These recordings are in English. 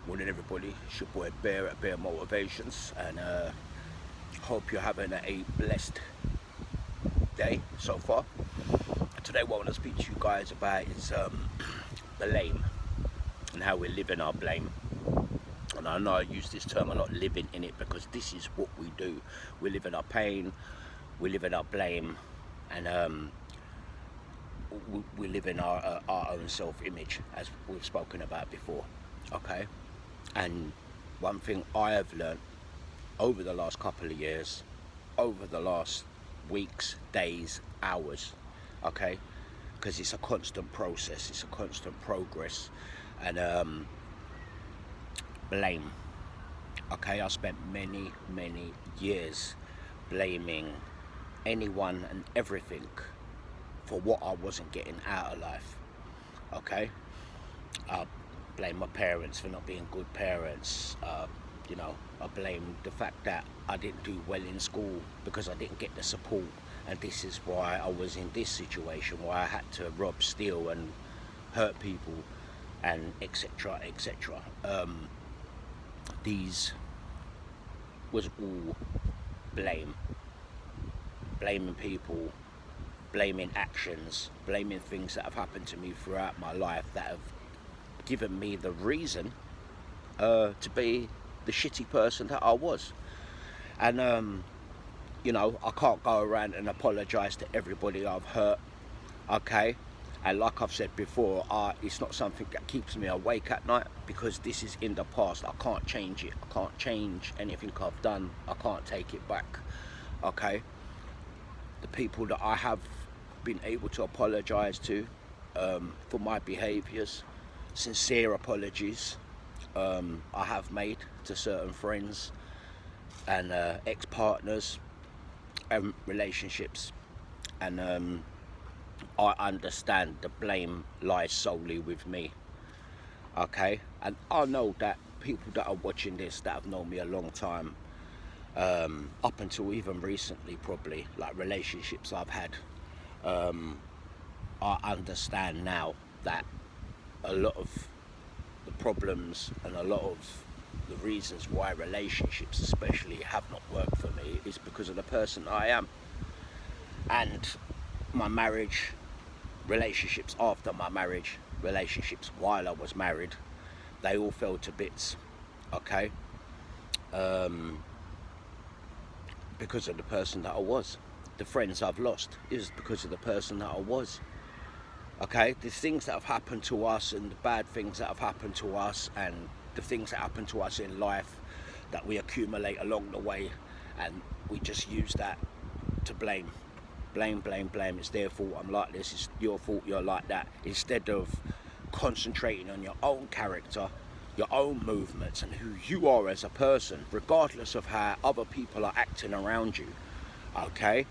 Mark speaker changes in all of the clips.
Speaker 1: Morning everybody, it's your boy Bear at Bear Motivations, and hope you're having a blessed day so far. Today what I want to speak to you guys about is blame and how we're living our blame. And I know I use this term a lot, living in it, because this is what we do. We live in our pain, we live in our blame, and we live in our own self-image, as we've spoken about before. Okay, and one thing I have learned over the last couple of years, over the last weeks, days, hours, okay, because it's a constant process, it's a constant progress, and blame. Okay, I spent many years blaming anyone and everything for what I wasn't getting out of life. Okay, I blame my parents for not being good parents. I blame the fact that I didn't do well in school because I didn't get the support, and this is why I was in this situation, why I had to rob, steal, and hurt people, and etc. These was all blame. Blaming people, blaming actions, blaming things that have happened to me throughout my life that have given me the reason to be the shitty person that I was. And I can't go around and apologise to everybody I've hurt, okay? And like I've said before, it's not something that keeps me awake at night, because this is in the past. I can't change it. I can't change anything I've done. I can't take it back, okay? The people that I have been able to apologise to for my behaviours, sincere apologies I have made to certain friends and ex-partners and relationships, and I understand the blame lies solely with me, okay? And I know that people that are watching this that have known me a long time, up until even recently, probably, like relationships I've had, I understand now that a lot of the problems and a lot of the reasons why relationships especially have not worked for me is because of the person I am. And my marriage, relationships after my marriage, relationships while I was married, they all fell to bits, okay? Because of the person that I was. The friends I've lost is because of the person that I was. Okay, the things that have happened to us, and the bad things that have happened to us, and the things that happen to us in life that we accumulate along the way, and we just use that to blame. Blame. It's their fault I'm like this, it's your fault you're like that. Instead of concentrating on your own character, your own movements, and who you are as a person, regardless of how other people are acting around you, okay?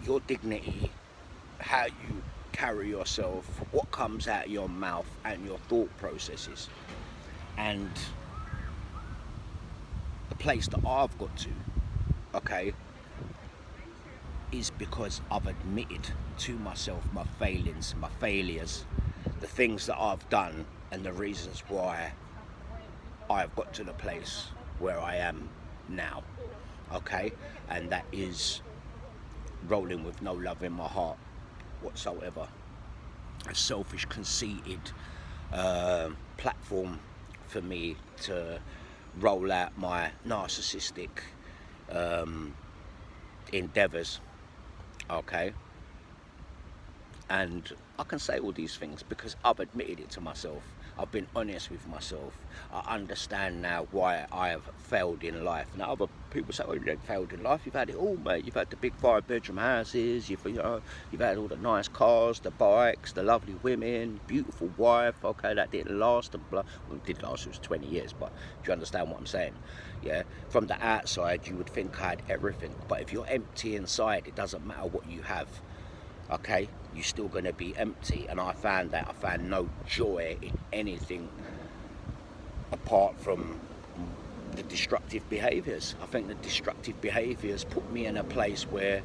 Speaker 1: Your dignity, how you carry yourself, what comes out of your mouth, and your thought processes. And the place that I've got to, okay, is because I've admitted to myself my failings, my failures, the things that I've done, and the reasons why I've got to the place where I am now, okay? And that is rolling with no love in my heart whatsoever. A selfish, conceited platform for me to roll out my narcissistic endeavours, okay? And I can say all these things because I've admitted it to myself. I've been honest with myself. I understand now why I have failed in life. Now other people say, "Oh, you haven't failed in life. You've had it all, mate. You've had the big 5-bedroom houses. You've had all the nice cars, the bikes, the lovely women, beautiful wife." Okay, that didn't last. Well, it did last. It was 20 years. But do you understand what I'm saying? Yeah. From the outside, you would think I had everything, but if you're empty inside, it doesn't matter what you have. Okay, you're still going to be empty. And I found no joy in anything apart from the destructive behaviours. I think the destructive behaviours put me in a place where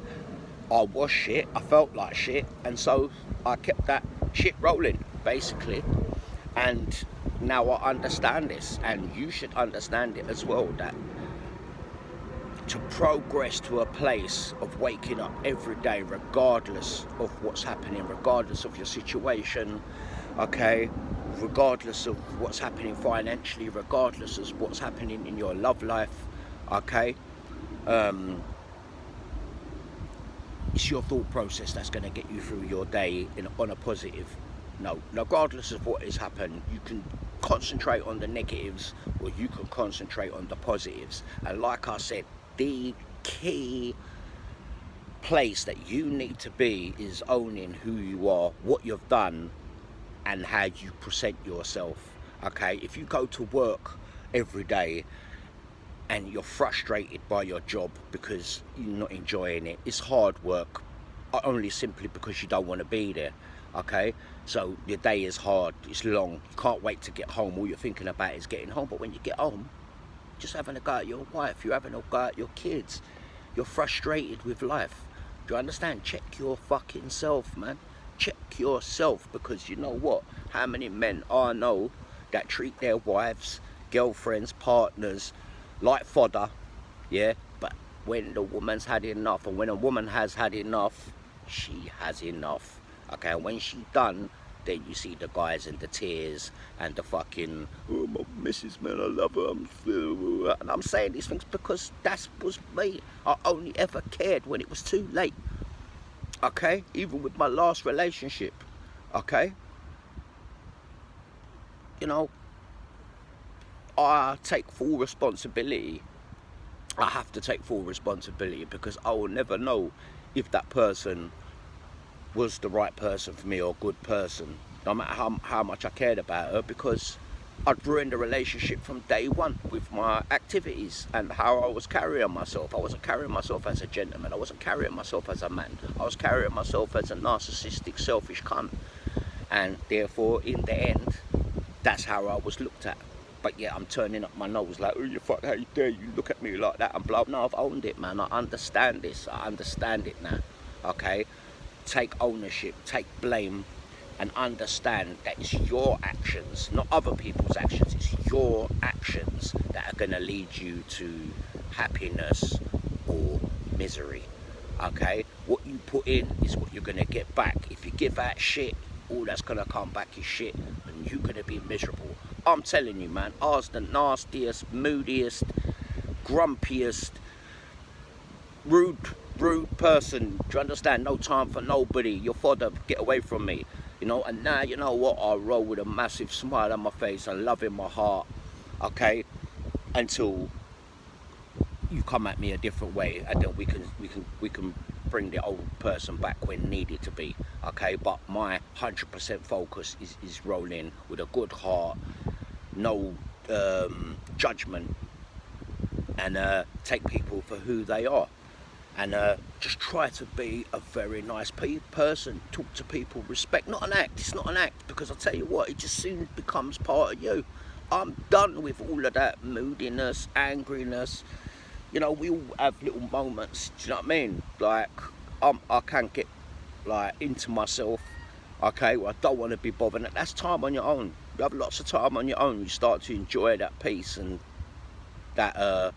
Speaker 1: I was shit, I felt like shit, and so I kept that shit rolling, basically. And now I understand this, and you should understand it as well, that to progress to a place of waking up every day, regardless of what's happening, regardless of your situation, okay, regardless of what's happening financially, regardless of what's happening in your love life, okay, it's your thought process that's going to get you through your day on a positive note. Regardless of what has happened, you can concentrate on the negatives, or you can concentrate on the positives. And like I said, the key place that you need to be is owning who you are, what you've done, and how you present yourself. Okay, if you go to work every day and you're frustrated by your job because you're not enjoying it, it's hard work, only simply because you don't want to be there. Okay, so your day is hard, it's long, you can't wait to get home, all you're thinking about is getting home. But when you get home, just having a go at your wife, you're having a go at your kids, you're frustrated with life. Do you understand? Check your fucking self, man. Check yourself, because you know what? How many men I know that treat their wives, girlfriends, partners like fodder, yeah? But when the woman's had enough, and when a woman has had enough, she has enough. Okay, and when she's done, then you see the guys and the tears and the fucking, oh, my missus, man, I love her. And I'm saying these things because that was me. I only ever cared when it was too late. Okay, even with my last relationship. Okay, you know, I take full responsibility. I have to take full responsibility, because I will never know if that person was the right person for me or a good person, no matter how much I cared about her, because I'd ruined the relationship from day one with my activities and how I was carrying myself. I wasn't carrying myself as a gentleman, I wasn't carrying myself as a man, I was carrying myself as a narcissistic, selfish cunt. And therefore, in the end, that's how I was looked at. But yeah, I'm turning up my nose like, oh, you fuck, how you dare you look at me like that and blah. No, I've owned it, man. I understand this, I understand it now. Okay, take ownership, take blame, and understand that it's your actions, not other people's actions. It's your actions that are going to lead you to happiness or misery. Okay, what you put in is what you're going to get back. If you give out shit, all that's going to come back is shit, and you're going to be miserable. I'm telling you, man, I was the nastiest, moodiest, grumpiest, rude person. Do you understand? No time for nobody. Your father, get away from me. You know, and now, you know what, I roll with a massive smile on my face and love in my heart. Okay, until you come at me a different way, and then we can bring the old person back when needed to be. Okay, but my 100% focus is rolling with a good heart, no judgment, and take people for who they are. And just try to be a very nice person. Talk to people, respect, not an act. It's not an act, because I'll tell you what, it just soon becomes part of you. I'm done with all of that moodiness, angriness. You know, we all have little moments, do you know what I mean? Like, I can get like into myself, okay, well, I don't want to be bothered. That's time on your own. You have lots of time on your own. You start to enjoy that peace and that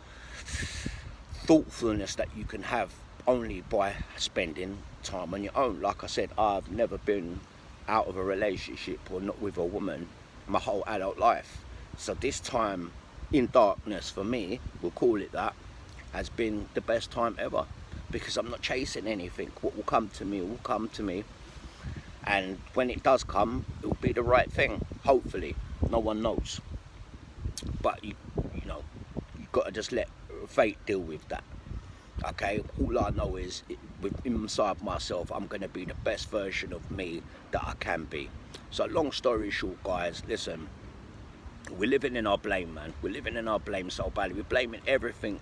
Speaker 1: thoughtfulness that you can have only by spending time on your own. Like I said, I've never been out of a relationship or not with a woman my whole adult life. So this time in darkness, for me, we'll call it that, has been the best time ever, because I'm not chasing anything. What will come to me will come to me, and when it does come, it will be the right thing, hopefully. No one knows, but you know, you've got to just let fate deal with that. Okay, all I know is inside myself, I'm going to be the best version of me that I can be. So long story short, guys, listen, we're living in our blame, man. We're living in our blame so badly. We're blaming everything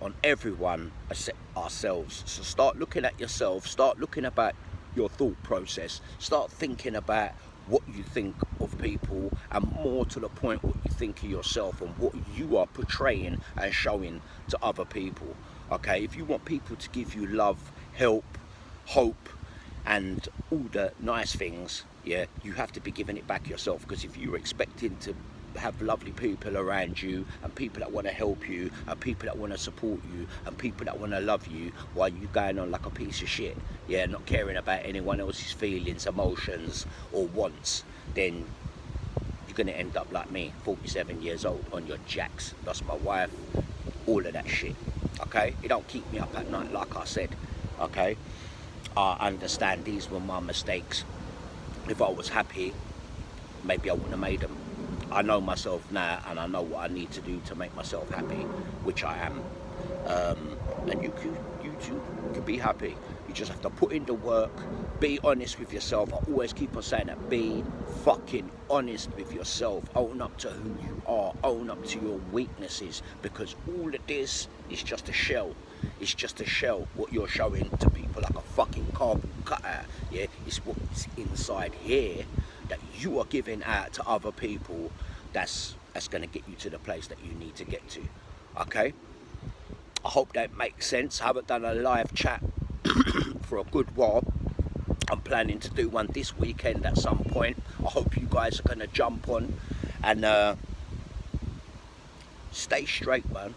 Speaker 1: on everyone except ourselves. So start looking at yourself, start looking about your thought process, start thinking about what you think of people, and more to the point, what you think of yourself and what you are portraying and showing to other people. Okay, if you want people to give you love, help, hope, and all the nice things, yeah, you have to be giving it back yourself, because if you're expecting to have lovely people around you, and people that want to help you, and people that want to support you, and people that want to love you, while you going on like a piece of shit, yeah, not caring about anyone else's feelings, emotions or wants, then you're going to end up like me, 47 years old, on your jacks, lost my wife, all of that shit. Okay, it don't keep me up at night, like I said. Okay, I understand these were my mistakes. If I was happy, maybe I wouldn't have made them. I know myself now, and I know what I need to do to make myself happy, which I am. And you too can be happy. You just have to put in the work, be honest with yourself. I always keep on saying that, be fucking honest with yourself. Own up to who you are, own up to your weaknesses, because all of this is just a shell. It's just a shell, what you're showing to people, like a fucking cardboard cutout. Yeah, it's what's inside here that you are giving out to other people, that's going to get you to the place that you need to get to. Okay, I hope that makes sense. I haven't done a live chat for a good while. I'm planning to do one this weekend at some point. I hope you guys are going to jump on and stay straight, man.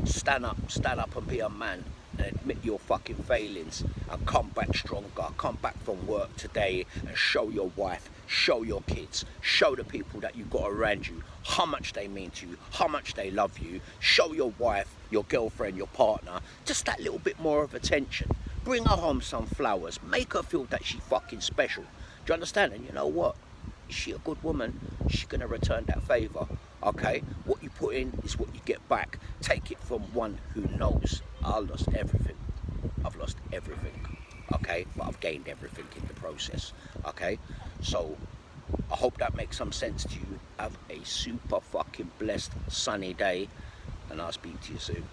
Speaker 1: Stand up and be a man, and admit your fucking failings, and come back stronger. Come back from work today and show your wife, show your kids, show the people that you've got around you how much they mean to you, how much they love you. Show your wife, your girlfriend, your partner just that little bit more of attention. Bring her home some flowers, make her feel that she's fucking special. Do you understand? And you know what? Is she a good woman? She's gonna return that favour. Okay, what you put in is what you get back. Take it from one who knows. I lost everything. I've lost everything. Okay, but I've gained everything in the process. Okay, so I hope that makes some sense to you. Have a super fucking blessed sunny day, and I'll speak to you soon.